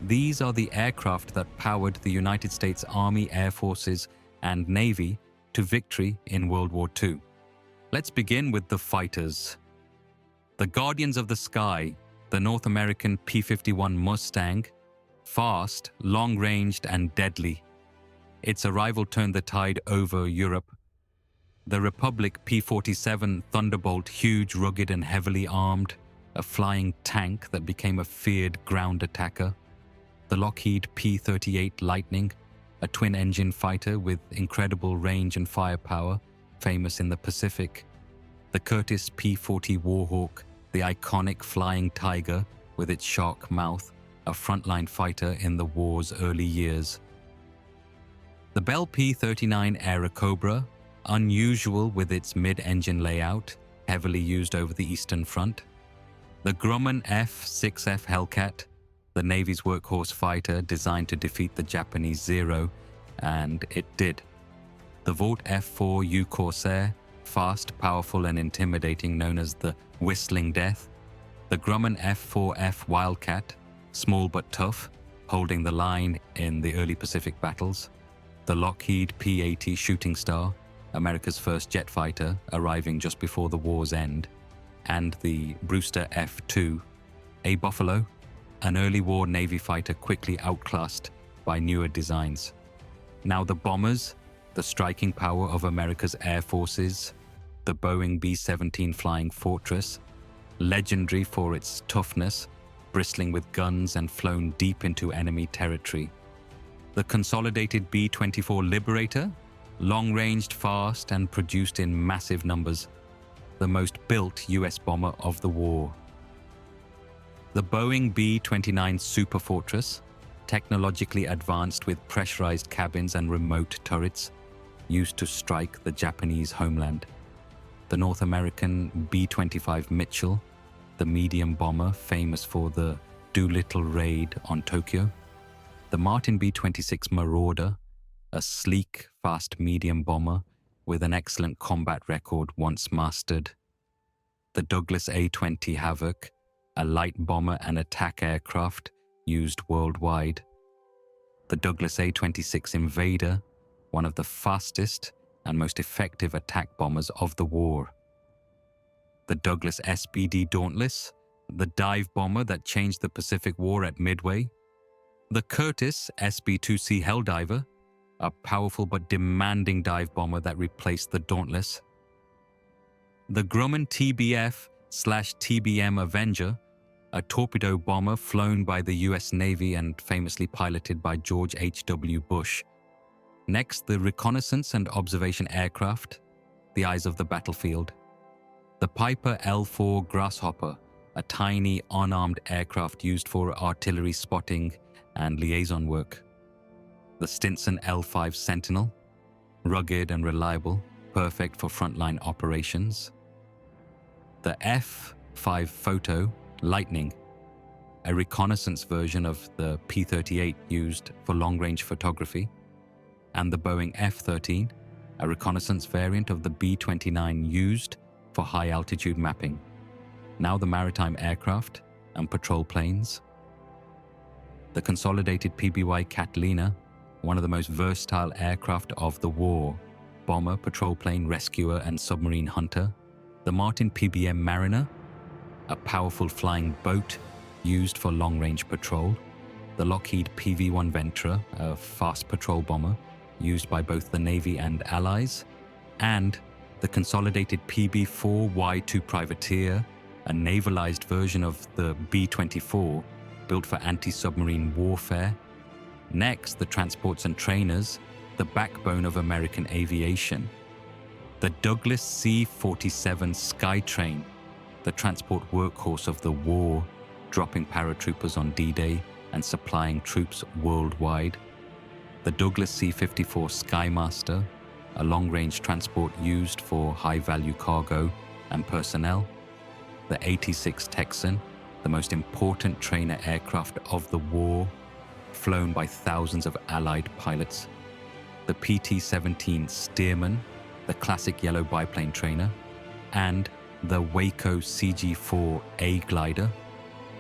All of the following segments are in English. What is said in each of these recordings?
These are the aircraft that powered the United States Army, Air Forces, and Navy to victory in World War II. Let's begin with the fighters. The Guardians of the Sky, the North American P-51 Mustang, fast, long-ranged, and deadly. Its arrival turned the tide over Europe. The Republic P-47 Thunderbolt, huge, rugged, and heavily armed, a flying tank that became a feared ground attacker. The Lockheed P-38 Lightning, a twin-engine fighter with incredible range and firepower, famous in the Pacific. The Curtiss P-40 Warhawk, the iconic flying tiger with its shark mouth, a frontline fighter in the war's early years. The Bell P-39 Airacobra, unusual with its mid-engine layout, heavily used over the Eastern Front. The Grumman F-6F Hellcat, the Navy's workhorse fighter designed to defeat the Japanese Zero, and it did. The Vought F-4U Corsair, fast, powerful, and intimidating, known as the Whistling Death. The Grumman F-4F Wildcat, small but tough, holding the line in the early Pacific battles. The Lockheed P-80 Shooting Star, America's first jet fighter, arriving just before the war's end. And the Brewster F-2, a Buffalo, an early war Navy fighter quickly outclassed by newer designs. Now the bombers, the striking power of America's air forces. The Boeing B-17 Flying Fortress, legendary for its toughness, bristling with guns and flown deep into enemy territory. The Consolidated B-24 Liberator, long-ranged, fast, and produced in massive numbers, the most built US bomber of the war. The Boeing B-29 Superfortress, technologically advanced with pressurized cabins and remote turrets, used to strike the Japanese homeland. The North American B-25 Mitchell, the medium bomber famous for the Doolittle raid on Tokyo. The Martin B-26 Marauder, a sleek, fast medium bomber with an excellent combat record once mastered. The Douglas A-20 Havoc, a light bomber and attack aircraft used worldwide. The Douglas A-26 Invader, one of the fastest and most effective attack bombers of the war. The Douglas SBD Dauntless, the dive bomber that changed the Pacific War at Midway. The Curtiss SB-2C Helldiver, a powerful but demanding dive bomber that replaced the Dauntless. The Grumman TBF/TBM Avenger, a torpedo bomber flown by the US Navy and famously piloted by George H.W. Bush. Next, the reconnaissance and observation aircraft, the eyes of the battlefield. The Piper L-4 Grasshopper, a tiny, unarmed aircraft used for artillery spotting and liaison work. The Stinson L-5 Sentinel, rugged and reliable, perfect for frontline operations. The F-5 Photo Lightning, a reconnaissance version of the P-38 used for long-range photography. And the Boeing F-13, a reconnaissance variant of the B-29 used for high-altitude mapping. Now the maritime aircraft and patrol planes. The Consolidated PBY Catalina, one of the most versatile aircraft of the war, bomber, patrol plane, rescuer, and submarine hunter. The Martin PBM Mariner, a powerful flying boat used for long-range patrol. The Lockheed PV-1 Ventura, a fast patrol bomber used by both the Navy and Allies. And the Consolidated PB-4Y2 Privateer, a navalized version of the B-24 built for anti-submarine warfare. Next, the transports and trainers, the backbone of American aviation. The Douglas C-47 Skytrain, the transport workhorse of the war, dropping paratroopers on D-Day and supplying troops worldwide. The Douglas C-54 Skymaster, a long-range transport used for high-value cargo and personnel. The 86 Texan, the most important trainer aircraft of the war, flown by thousands of Allied pilots. The PT-17 Stearman, the classic yellow biplane trainer. And the Waco CG-4A glider,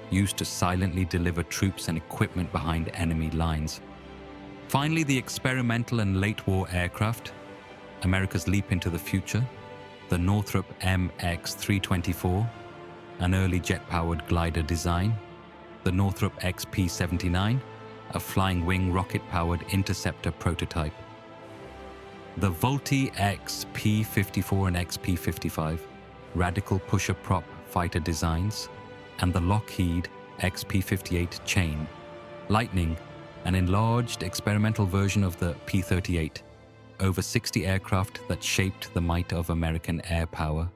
used to silently deliver troops and equipment behind enemy lines. Finally, the experimental and late-war aircraft, America's leap into the future, the Northrop MX-324, an early jet-powered glider design, the Northrop XP-79, a flying wing rocket-powered interceptor prototype, the Vultee XP-54 and XP-55, radical pusher-prop fighter designs, and the Lockheed XP-58 chain, Lightning, an enlarged experimental version of the P-38, over 60 aircraft that shaped the might of American air power.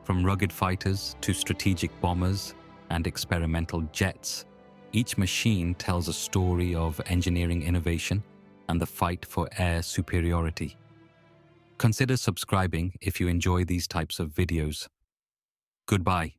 From rugged fighters to strategic bombers and experimental jets, each machine tells a story of engineering innovation and the fight for air superiority. Consider subscribing if you enjoy these types of videos. Goodbye.